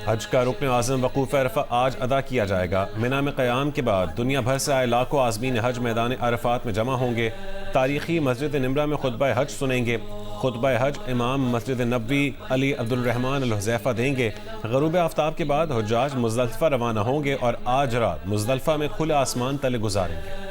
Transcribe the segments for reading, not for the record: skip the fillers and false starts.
हज का रुकन आज़म वक़ूफ़ अरफ़ा आज अदा किया जाएगा। मिना में क़याम के बाद दुनिया भर से आए लाखों आज़मीन हज मैदान अरफ़ात में जमा होंगे। तारीख़ी मस्जिद निमरा में खुतबा हज सुनेंगे। खुतबा हज इमाम मस्जिद नबवी अली अब्दुल रहमान अल हुज़ैफ़ा देंगे। ग़ुरूब आफ्ताब के बाद हुज्जाज मुज़दलिफ़ा रवाना होंगे और आज रात मुज़दलिफ़ा में खुले आसमान तले गुजारेंगे।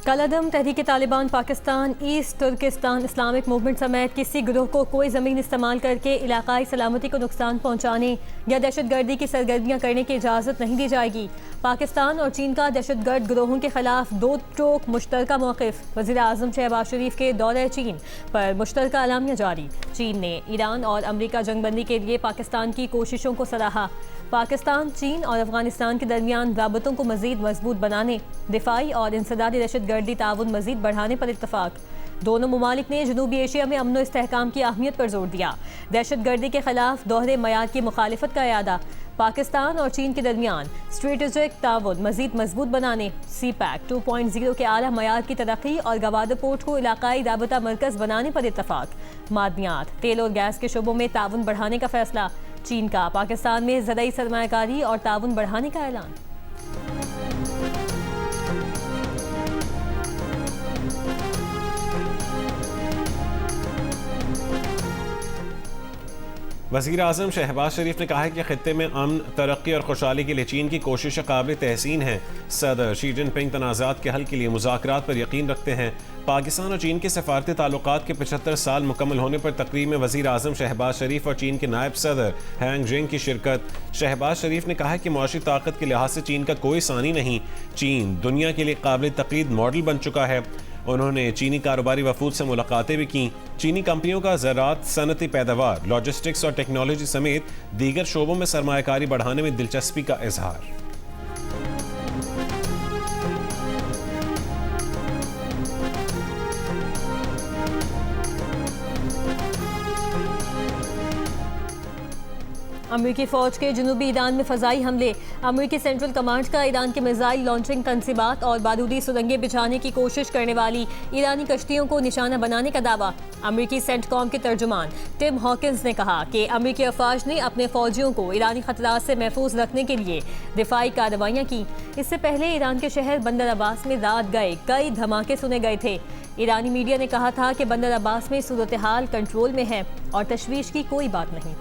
कलअदम Tehrik Taliban Pakistan East Turkestan Islamic Movement समेत किसी गिरोह को कोई ज़मीन इस्तेमाल करके इलाकाई सलामती को नुकसान पहुँचाने या दहशतगर्दी की सरगर्मियाँ करने की इजाज़त नहीं दी जाएगी। पाकिस्तान और चीन का दहशतगर्द गिरोहों के खिलाफ दो टोक मुश्तरका मौक़िफ़। वज़ीर आज़म शहबाज शरीफ के दौरे चीन पर मुश्तरका एलामिया जारी। चीन ने ईरान और अमरीका जंगबंदी के लिए पाकिस्तान की कोशिशों को सराहा। पाकिस्तान, चीन और अफगानिस्तान के दरमियान राबतों को मज़ीद मजबूत बनाने, दिफाई और इंसदादी दहशतगर्दी ताउन मज़ीद बढ़ाने पर इत्तफ़ाक़। दोनों ममालिक ने जनूबी एशिया में अमन व इस्तेहकाम की अहमियत पर जोर दिया। दहशतगर्दी के खिलाफ दोहरे मयार की मुखालिफत का इरादा। पाकिस्तान और चीन के दरमियान स्ट्रेटेजिक ताउन मज़ीद मजबूत बनाने, CPAC 2.0 के आला मयार की तरक्की और गवादर पोर्ट को इलाकाई राबता मरकज़ बनाने पर इत्तफ़ाक़। मादनियात, तेल और गैस के शोबों में ताउन बढ़ाने का फैसला। चीन का पाकिस्तान में ज़रई सरमायाकारी और ताउन बढ़ाने का ऐलान। वज़ीर आज़म शहबाज शरीफ ने कहा है कि ख़ित्ते में अमन, तरक्की और खुशहाली के लिए चीन की कोशिश काबिल तहसीन है। सदर शी जिनपिंग तनाज़ात के हल के लिए मुज़ाकरात पर यकीन रखते हैं। पाकिस्तान और चीन के सफारती ताल्लुकात के 75 साल मुकम्मल होने पर तकरीब में वज़ीर आज़म शहबाज शरीफ और चीन के नायब सदर हैंग जिंग की शिरकत। शहबाज शरीफ ने कहा है कि मुआशी ताकत के लिहाज से चीन का कोई सानी नहीं। चीन दुनिया के लिए काबिल तक़लीद मॉडल बन चुका है। उन्होंने चीनी कारोबारी वफूद से मुलाकातें भी की। चीनी कंपनियों का ज़राअत, सनती पैदावार, लॉजिस्टिक्स और टेक्नोलॉजी समेत दीगर शोबों में सरमायाकारी बढ़ाने में दिलचस्पी का इजहार। अमरीकी फ़ौज के जनूबी ईरान में फ़ज़ाई हमले। अमरीकी सेंट्रल कमांड का ईरान के मिसाइल लॉन्चिंग तंसीबात और बारूदी सुरंगें बिछाने की कोशिश करने वाली ईरानी कश्तियों को निशाना बनाने का दावा। अमरीकी सेंटकॉम के तर्जुमान टिम हॉकिंस ने कहा कि अमरीकी अफवाज ने अपने फ़ौजियों को ईरानी खतरात से महफूज रखने के लिए दिफाई कार्रवाइयाँ की। इससे पहले ईरान के शहर बंदर अब्बास में रात गए कई धमाके सुने गए थे। ईरानी मीडिया ने कहा था कि बंदर अब्बास में सूरत हाल कंट्रोल में है और तशवीश की कोई बात नहीं।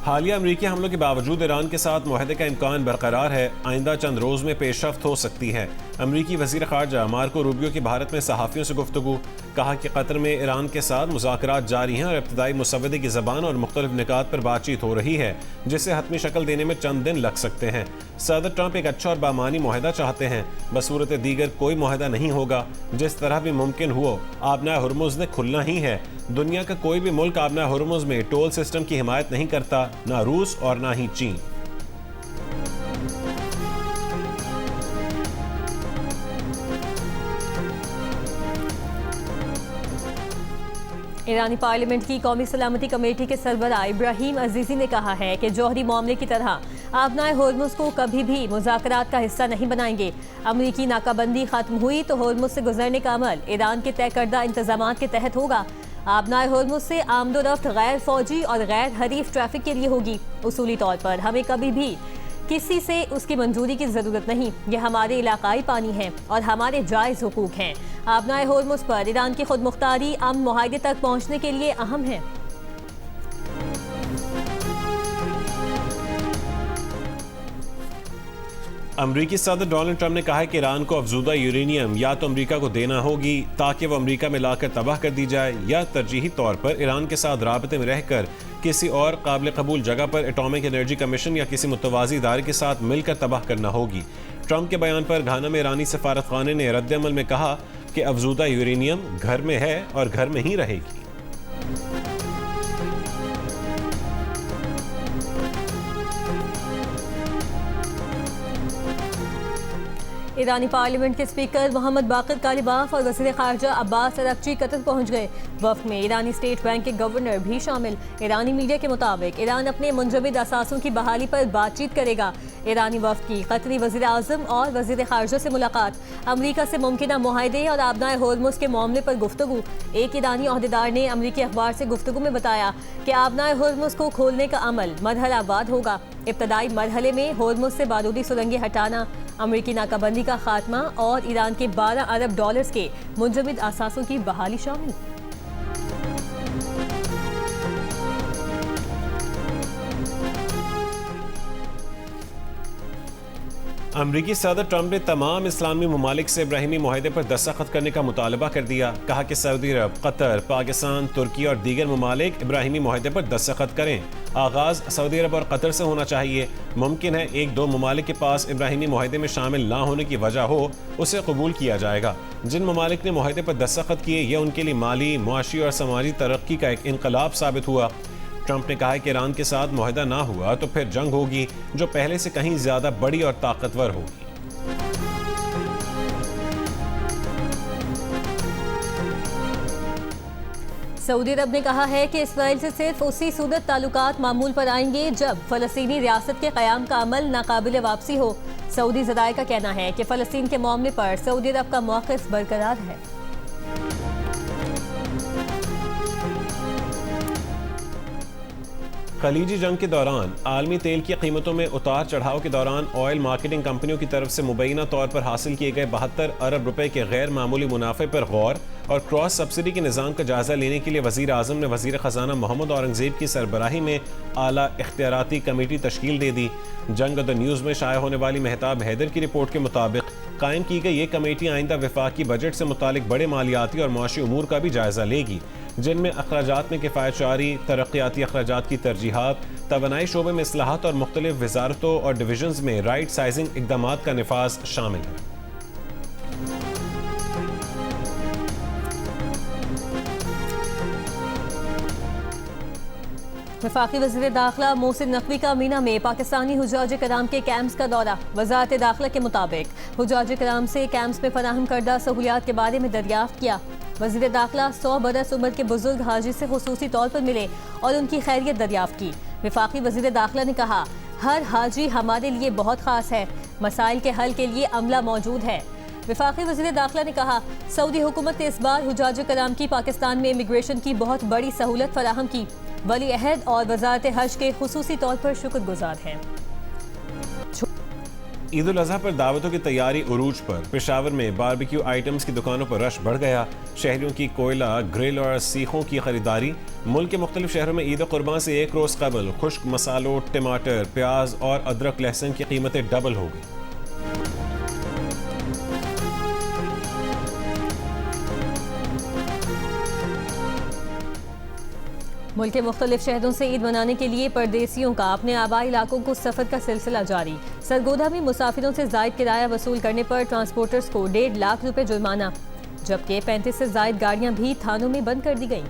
हालिया अमरीकी हमलों के बावजूद ईरान के साथ मुआहदे का इम्कान बरकरार है। आइंदा चंद रोज़ में पेशरफ्त हो सकती है। अमरीकी वज़ीर ख़ारजा मार्को रूबियो की भारत में सहाफ़ियों से गुफ्तगू। कहा कि कतर में ईरान के साथ मुज़ाकरात जारी हैं और इब्तदाई मुसव्वदे की ज़बान और मुख्तलिफ निकात पर बातचीत हो रही है, जिसे हतमी शक्ल देने में चंद दिन लग सकते हैं। सदर ट्रंप एक अच्छा और बामानी मुआहदा चाहते हैं। बसूरत दीगर कोई मुआहदा नहीं होगा। जिस तरह भी मुमकिन हो आबना हुर्मुज़ ने खुलना ही है। दुनिया का कोई भी मुल्क आबना हुर्मुज़ में टोल सिस्टम की हिमायत नहीं करता, ना रूस और ना ही चीन। ईरानी पार्लियामेंट की कौमी सलामती कमेटी के सरबराह इब्राहिम अजीज़ी ने कहा है कि जौहरी मामले की तरह आबनाए होर्मुज़ को कभी भी मुज़ाकरात का हिस्सा नहीं बनाएंगे। अमरीकी नाकाबंदी खत्म हुई तो होर्मुज़ से गुजरने का अमल ईरान के तय करदा इंतजामात के तहत होगा। आबनाए होर्मुज़ से आमदोरफ्त गैर फौजी और गैर हरीफ ट्रैफिक के लिए होगी। उसूली तौर पर हमें कभी भी किसी से उसकी मंजूरी की ज़रूरत नहीं। यह हमारे इलाकाई पानी है और हमारे जायज़ हुकूक हैं। आबनाए होर्मुज़ पर ईरान की खुद मुख्तारी अमन मुआहदे तक पहुँचने के लिए अहम है। अमरीकी सदर डोनाल्ड ट्रंप ने कहा है कि ईरान को अफजूदा यूरेनियम या तो अमरीका को देना होगी ताकि वह अमरीका में लाकर तबाह कर दी जाए, या तरजीही तौर पर ईरान के साथ राबते में रहकर किसी और काबिल कबूल जगह पर एटॉमिक एनर्जी कमीशन या किसी मुतवाज़ी इदारे के साथ मिलकर तबाह करना होगी। ट्रंप के बयान पर घाना में ईरानी सफारतखाने ने रद्द-ए-अमल में कहा कि अफजूदा यूरेनियम घर में है और घर में ही रहेगी। ईरानी पार्लियामेंट के स्पीकर मोहम्मद बाकिर कालिबाफ और वज़ीर ख़ारजा अब्बास अरगची कतर पहुँच गए। वफ़द में ईरानी स्टेट बैंक के गवर्नर भी शामिल। ईरानी मीडिया के मुताबिक ईरान अपने मुंजमद असासों की बहाली पर बातचीत करेगा। ईरानी वफ़द की कतरी वज़ीर आज़म और वज़ीर ख़ारजा से मुलाकात, अमरीका से मुमकिना मुआहदे और आबनाए होर्मुज़ के मामले पर गुफ्तगू। एक ईरानी ओहदेदार ने अमरीकी अखबार से गुफ्तगू में बताया कि आबनाए होर्मुज़ को खोलने का अमल मरहलावार होगा। इब्तदाई मरहले में होर्मुज़ से बारूदी सुरंगें हटाना, अमरीकी नाकाबंदी का खात्मा और ईरान के 12 अरब डॉलर्स के मुंजमद असासों की बहाली शामिल। अमरीकी सदर ट्रंप ने तमाम इस्लामी ममालिक से इब्राहिमी मुआहदे पर दस्तखत करने का मुतालबा कर दिया। कहा कि सऊदी अरब, कतर, पाकिस्तान, तुर्की और दीगर ममालिक इब्राहिमी मुआहदे पर दस्तखत करें। आगाज़ सऊदी अरब और कतर से होना चाहिए। मुमकिन है एक दो ममालिक के पास इब्राहिमी मुआहदे में शामिल ना होने की वजह हो, उसे कबूल किया जाएगा। जिन ममालिक ने मुआहदे पर दस्तखत किए, यह उनके लिए माली, मुआशी और समाजी तरक्की का एक इनकलाब साबित हुआ। ट्रंप ने कहा है कि ईरान के साथ मुआहदा ना हुआ तो फिर जंग होगी, जो पहले से कहीं ज्यादा बड़ी और ताकतवर होगी। सऊदी अरब ने कहा है कि इसराइल से सिर्फ उसी सूरत ताल्लुकात मामूल पर आएंगे जब फ़लस्तीनी रियासत के क़याम का अमल नाकाबिल वापसी हो। सऊदी ज़राए का कहना है कि फ़लस्तीन के मामले पर सऊदी अरब का मौक़िफ़ बरकरार है। खलीजी जंग के दौरान आलमी तेल की कीमतों में उतार चढ़ाव के दौरान ऑयल मार्केटिंग कंपनियों की तरफ से मुबैना तौर पर हासिल किए गए 72 अरब रुपए के गैर मामूली मुनाफे पर गौर और क्रॉस सब्सिडी के निज़ाम का जायजा लेने के लिए वज़ीर आज़म ने वज़ीर ख़जाना मोहम्मद औरंगज़ेब की सरबराही में आला इख्तियाराती कमेटी तश्कील दे दी। जंग द न्यूज़ में शाया होने वाली मेहताब हैदर की रिपोर्ट के मुताबिक कायम की गई ये कमेटी आइंदा वफाकी बजट से मुतालिक बड़े मालियाती और मुआशी उमूर का भी जायजा लेगी, जिनमें अखराजात में किफ़ायत जारी, तरक्याती अखराजात की तरजीहात, तवानाई शोबे में इस्लाहात और मुख्तलिफ वजारतों और डिवीजन्स में राइट साइजिंग इक़दामात का निफाज शामिल है। वफाकी वज़ीर दाखिला मोहसिन नकवी का मीना में पाकिस्तानी हुज्जाज कराम के कैंप्स का दौरा। वज़ारत दाखिला के मुताबिक हुज्जाज कराम से कैंप्स में फराहम करदा सहूलियात के बारे में दरियाफ्त किया। वज़ीर दाखिला 100 बरस उम्र के बुजुर्ग हाजी से खुसूसी तौर पर मिले और उनकी खैरियत दरियाफ्त की। वफाकी वज़ीर दाखिला ने कहा, हर हाजी हमारे लिए बहुत ख़ास है, मसाइल के हल के लिए अमला मौजूद है। वफाकी वज़ीर दाखिला ने कहा, सऊदी हुकूमत ने इस बार हुज्जाज कराम की पाकिस्तान में इमिग्रेशन की बहुत बड़ी सहूलत फराहम की। वली अहद और वज़ारत हज के खुसूसी तौर पर शुक्रगुजार हैं। ईद उल अज़हा पर दावतों की तैयारी उरूज पर। पेशावर में बारबेक्यू आइटम्स की दुकानों पर रश बढ़ गया। शहरियों की कोयला, ग्रिल और सीखों की खरीदारी। मुल्क के मुख्तलिफ शहरों में ईद कुर्बान से एक रोज़ कबल खुश्क मसालों, टमाटर, प्याज और अदरक लहसुन की कीमतें डबल हो गई। मुल्क के मुख्तलिफ शहरों से ईद मनाने के लिए परदेसियों का अपने आबाई इलाकों को सफ़र का सिलसिला जारी। सरगोधा में मुसाफिरों से जायद किराया वसूल करने पर ट्रांसपोर्टर्स को 1.5 लाख रुपए जुर्माना, जबकि 35 से जायद गाड़ियां भी थानों में बंद कर दी गईं।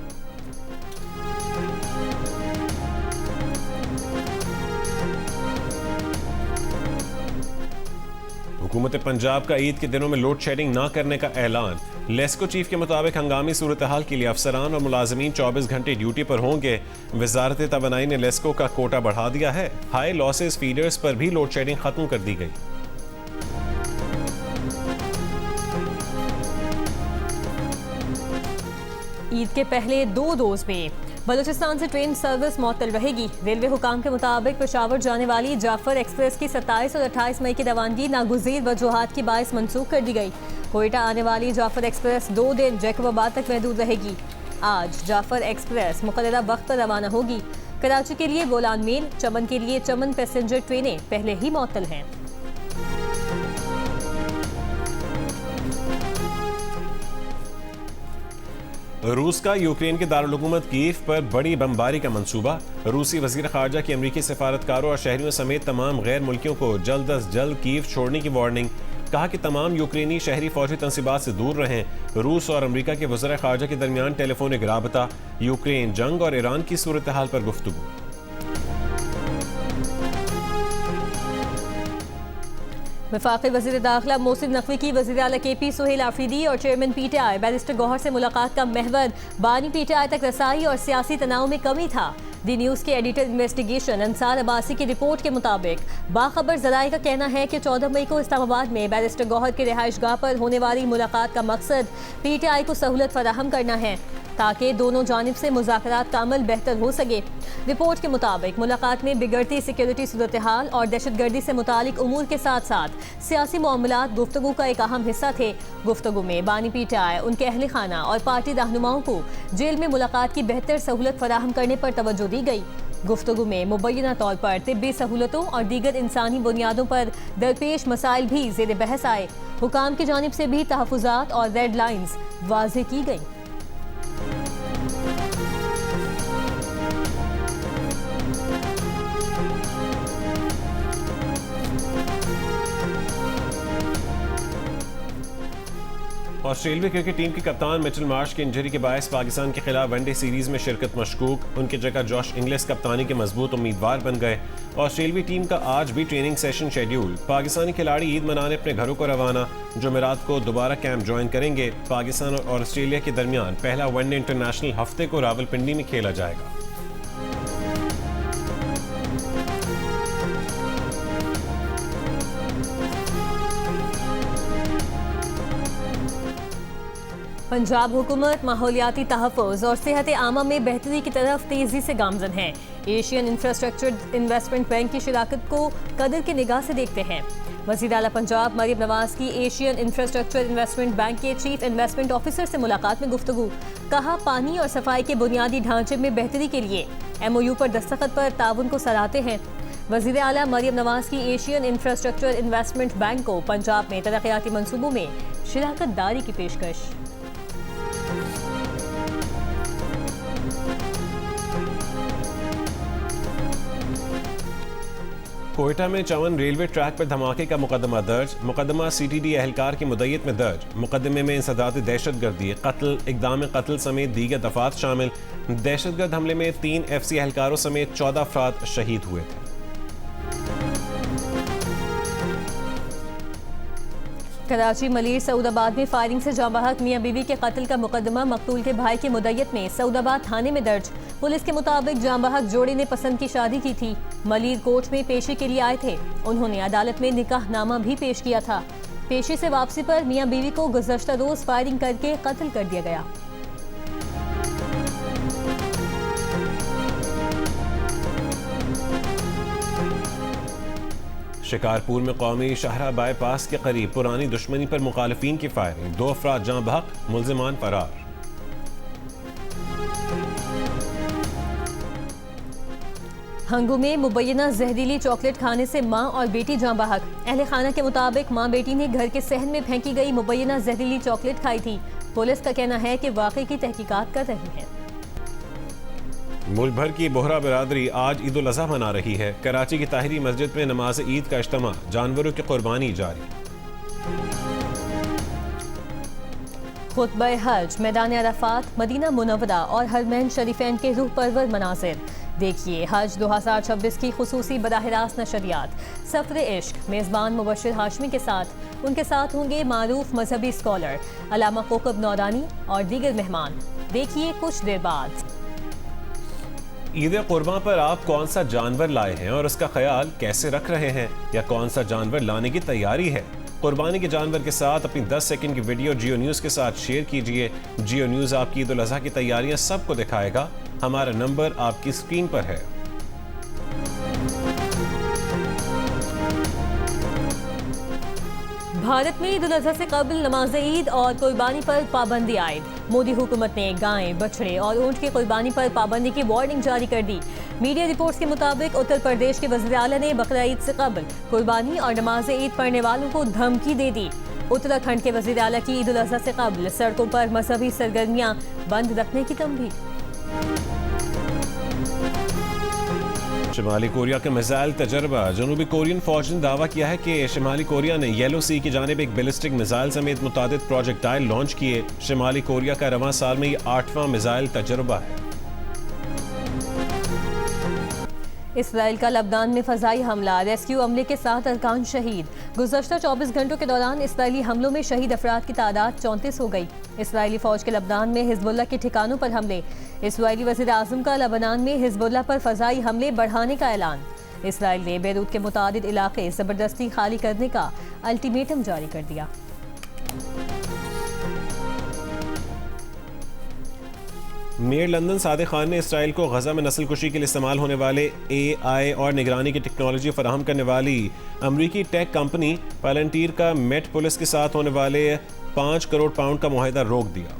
हुकूमत पंजाब का ईद के दिनों में लोड शेडिंग ना करने का ऐलान। लेस्को चीफ के मुताबिक हंगामी सूरत हाल के लिए अफसरान और मुलाजमीन 24 घंटे ड्यूटी पर होंगे। वजारत तवानाई ने लेस्को का कोटा बढ़ा दिया है। हाई लॉसेस फीडर्स पर भी लोड शेडिंग खत्म कर दी गई। ईद के पहले 2 रोज में बलूचिस्तान से ट्रेन सर्विस मअतल रहेगी। रेलवे हुकाम के मुताबिक पेशावर जाने वाली जाफर एक्सप्रेस की 27 और 28 मई की रवानगी नागुज़ीर वजूहात की बाइस मनसूख कर दी गई। कोयटा आने वाली जाफर एक्सप्रेस 2 दिन जैकबाबाद तक महदूद रहेगी। आज जाफर एक्सप्रेस मुकर्ररा वक्त पर रवाना होगी। कराची के लिए बोलान मेल, चमन के लिए चमन पैसेंजर ट्रेनें पहले ही मअतल हैं। रूस का यूक्रेन के दारुल-हुकूमत कीव पर बड़ी बमबारी का मंसूबा। रूसी वज़ीर ख़ारजा की अमरीकी सफारतकारों और शहरियों समेत तमाम गैर मुल्कियों को जल्द अज जल्द कीव छोड़ने की वार्निंग। कहा कि तमाम यूक्रेनी शहरी फौजी तनसीबात से दूर रहें। रूस और अमरीका के वज़ीर ख़ारजा के दरमियान टेलीफोनिक राबता। यूक्रेन जंग और ईरान की सूरत हाल पर गुफ्तगू। वफाकी वज़ीर दाखिला मोहसिन नकवी की वज़ीर आला KP सुहेल आफरीदी और चेयरमैन PTI बैरिस्टर गौहर से मुलाकात का महवर बानी PTI तक रसाई और सियासी तनाव में कमी था। दी न्यूज़ के एडिटर इन्वेस्टिगेशन अंसार अब्बासी की रिपोर्ट के मुताबिक बाखबर ज़राए का कहना है कि 14 मई को इस्लामाबाद में बैरिस्टर गौहर के रिहाइश गाह पर होने वाली मुलाकात का मकसद PTI को सहूलत फराहम करना है ताकि दोनों जानिब से मुज़ाकरात का अमल बेहतर हो सके। रिपोर्ट के मुताबिक मुलाकात में बिगड़ती सिक्योरिटी सूरत हाल और दहशतगर्दी से मुतालिक उमूर के साथ साथ सियासी मामलात गुफ्तगू का एक अहम हिस्सा थे। गुफ्तगू में बानी PTI, उनके अहल खाना और पार्टी रहनुमाओं को जेल में मुलाकात की बेहतर सहूलत फराहम करने पर तवज्जो दी गई। गुफ्तगू में मुबैना तौर पर तिब्बी सहूलतों और दीगर इंसानी बुनियादों पर दरपेश मसाइल भी ज़ेर बहस आए। हुकाम की जानिब से भी तहफ़्फ़ुज़ात और रेड लाइन्स वाज़ेह की गई। ऑस्ट्रेलिया क्रिकेट टीम के कप्तान मिचेल मार्श की इंजरी के बायस पाकिस्तान के खिलाफ वनडे सीरीज में शिरकत मशकूक। उनकी जगह जॉश इंग्लिस कप्तानी के मजबूत उम्मीदवार बन गए। ऑस्ट्रेलियाई टीम का आज भी ट्रेनिंग सेशन शेड्यूल। पाकिस्तानी खिलाड़ी ईद मनाने अपने घरों को रवाना। जुमेरात को दोबारा कैंप ज्वाइन करेंगे। पाकिस्तान और ऑस्ट्रेलिया के दरमियान पहला वनडे इंटरनेशनल हफ्ते को रावलपिंडी में खेला जाएगा। पंजाब हुकूमत माहौलियाती तहफ़्फ़ुज़ और सेहत आमा में बेहतरी की तरफ तेज़ी से गामज़न है। एशियन इंफ्रास्ट्रक्चर इन्वेस्टमेंट बैंक की शिराकत को कदर की निगाह से देखते हैं। वज़ीर आला पंजाब मरियम नवाज की एशियन इंफ्रास्ट्रक्चर इन्वेस्टमेंट बैंक के चीफ इन्वेस्टमेंट ऑफिसर से मुलाकात में गुफ्तगू। कहा, पानी और सफाई के बुनियादी ढांचे में बेहतरी के लिए MOU पर दस्तखत पर ताउन को सराहते हैं। वज़ीर आला मरियम नवाज की एशियन इंफ्रास्ट्रक्चर इन्वेस्टमेंट बैंक को पंजाब में तरक्याती मंसूबों में शिराकत दारी की पेशकश। कोयटा में चवन रेलवे ट्रैक पर धमाके का मुकदमा दर्ज। मुकदमा CTD एहलकार की मुद्दत में दर्ज। मुकदमे में इंसदाद दहशतगर्दी, कत्ल, इक़दाम कत्ल समेत दीगर दफात शामिल। दहशतगर्द हमले में 3 FC एहलकारों समेत 14 अफराद शहीद हुए थे। कराची मलिर सऊदाबाद में फायरिंग से जांबाहक मियां बीवी के कत्ल का मुकदमा मकतूल के भाई की मुद्दत में सऊदाबाद थाने में दर्ज। पुलिस के मुताबिक जांबाहक जोड़े ने पसंद की शादी की थी। मलिर कोर्ट में पेशी के लिए आए थे। उन्होंने अदालत में निकाहनामा भी पेश किया था। पेशी से वापसी पर मियां बीवी को गुज़श्ता रोज फायरिंग करके कत्ल कर दिया गया। शिकारपुर में कौमी शाहरा बाईपास के करीब पुरानी दुश्मनी पर मुखालिफिन की फायरिंग। 2 अफराद जाँ बहक, मुल्जिमान फरार। हंगू में मुबैना जहरीली चॉकलेट खाने से मां और बेटी जाँ बहक। अहले खाना के मुताबिक मां बेटी ने घर के सहन में फेंकी गई मुबैना जहरीली चॉकलेट खाई थी। पुलिस का कहना है कि वाकई की तहकीकात कर रही है। मुल्क भर की बोहरा बिरादरी आज ईद उल अज़हा मना रही है। कराची की ताहिरी मस्जिद में नमाज ईद का इज्तिमा, जानवरों की कुर्बानी जारी। खुतबा हज, मैदान अराफात, मदीना मुनव्वरा और हरमैन शरीफैन के रूह परवर मनासिर। देखिए हज 2026 की खुसूसी बराह रास्त नशरियात। सफ़र इश्क मेज़बान मुबश्शिर हाशमी के साथ। उनके साथ होंगे मारूफ मजहबी स्कॉलर अलामा कोकब नौरानी और दीगर मेहमान। देखिए कुछ देर बाद। ईद कुर्बान पर आप कौन सा जानवर लाए हैं और उसका ख्याल कैसे रख रहे हैं, या कौन सा जानवर लाने की तैयारी है? कुर्बानी के जानवर के साथ अपनी 10 सेकंड की वीडियो जियो न्यूज़ के साथ शेयर कीजिए। जियो न्यूज़ आपकी ईद उल अज़हा की तैयारियां सबको दिखाएगा। हमारा नंबर आपकी स्क्रीन पर है। भारत में ईद उल अज़हा से कबल नमाज ईद और कुर्बानी पर पाबंदी आयद। मोदी हुकूमत ने गायें, बछड़े और ऊंट की कुर्बानी पर पाबंदी की वार्निंग जारी कर दी। मीडिया रिपोर्ट्स के मुताबिक उत्तर प्रदेश के वज़ीर आला ने बकरा ईद से कबल कुर्बानी और नमाज ईद पढ़ने वालों को धमकी दे दी। उत्तराखंड के वज़ीर आला की ईद उल अज़हा से कबल सड़कों पर मजहबी सरगर्मियां बंद रखने की तंबीह। शिमाली कोरिया का मिसाइल तजर्बा। जनूबी कोरियन फौज ने दावा किया है कि शिमाली कोरिया ने येलो सी की जानिब एक बैलिस्टिक मिसाइल समेत मुतादिद प्रोजेक्टाइल लॉन्च किए। शिमाली कोरिया का रवां साल में ये 8वां मिसाइल तजर्बा है। इसराइल का लबनान में फजाई हमला, रेस्क्यू अमले के 7 अरकान शहीद। गुज़श्ता 24 घंटों के दौरान इसराइली हमलों में शहीद अफराद की तादाद 34 हो गई। इसराइली फौज के लबनान में हिजबुल्लाह के ठिकानों पर हमले। इसराइली वज़ीर आज़म का लबनान में हिजबुल्लाह पर फजाई हमले बढ़ाने का ऐलान। इसराइल ने बेरूत के मुतादिद इलाके ज़बरदस्ती खाली करने का अल्टीमेटम जारी कर दिया। मेयर लंदन सादिक खान ने इसराइल को गजा में नस्ल कुशी के लिए इस्तेमाल होने वाले AI और निगरानी की टेक्नोलॉजी फराहम करने वाली अमरीकी टेक कंपनी पैलेंटीर का मेट पुलिस के साथ होने वाले 5 करोड़ पाउंड का मुआहिदा रोक दिया।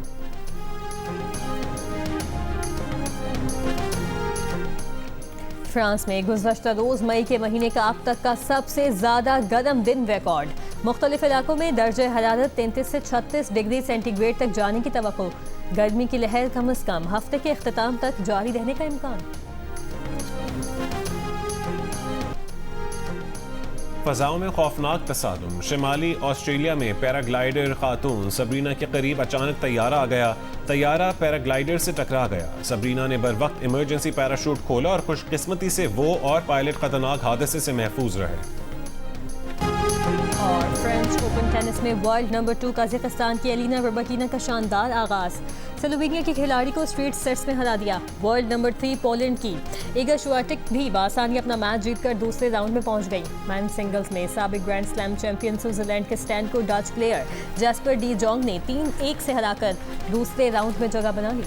फ्रांस में गुज़श्ता रोज़ मई के महीने का अब तक का सबसे ज़्यादा गर्म दिन रिकॉर्ड। मुख्तलिफ इलाकों में दर्जे हरारत 33 से 36 डिग्री सेंटीग्रेड तक जाने की तवक्को। गर्मी की लहर कम अज़ कम हफ्ते के अख्ताम तक जारी रहने का इम्कान। फ़ज़ाओं में खौफनाक तसादुम। शिमाली ऑस्ट्रेलिया में पैराग्लाइडर खातून सबरीना के करीब अचानक तैयारा आ गया। तैयारा पैराग्लाइडर से टकरा गया। सबरीना ने बर वक्त इमरजेंसी पैराशूट खोला और खुशकिस्मती से वो और पायलट खतरनाक हादसे से महफूज रहे। और फ्रेंच ओपन टेनिस में वर्ल्ड नंबर 2 कजाकिस्तान की एलिना रबाकिना का शानदार आगाज। स्लोवेनिया के खिलाड़ी को स्ट्रेट सेट्स में हरा दिया। वर्ल्ड नंबर 3 पोलैंड की इगा श्वाटेक भी बासानी अपना मैच जीतकर दूसरे राउंड में पहुंच गई। मैन सिंगल्स में साबिक ग्रैंड स्लैम चैंपियन स्विट्जरलैंड के स्टैंड को Dutch player jasper D Jong ने 3-1 से हराकर दूसरे राउंड में जगह बना ली।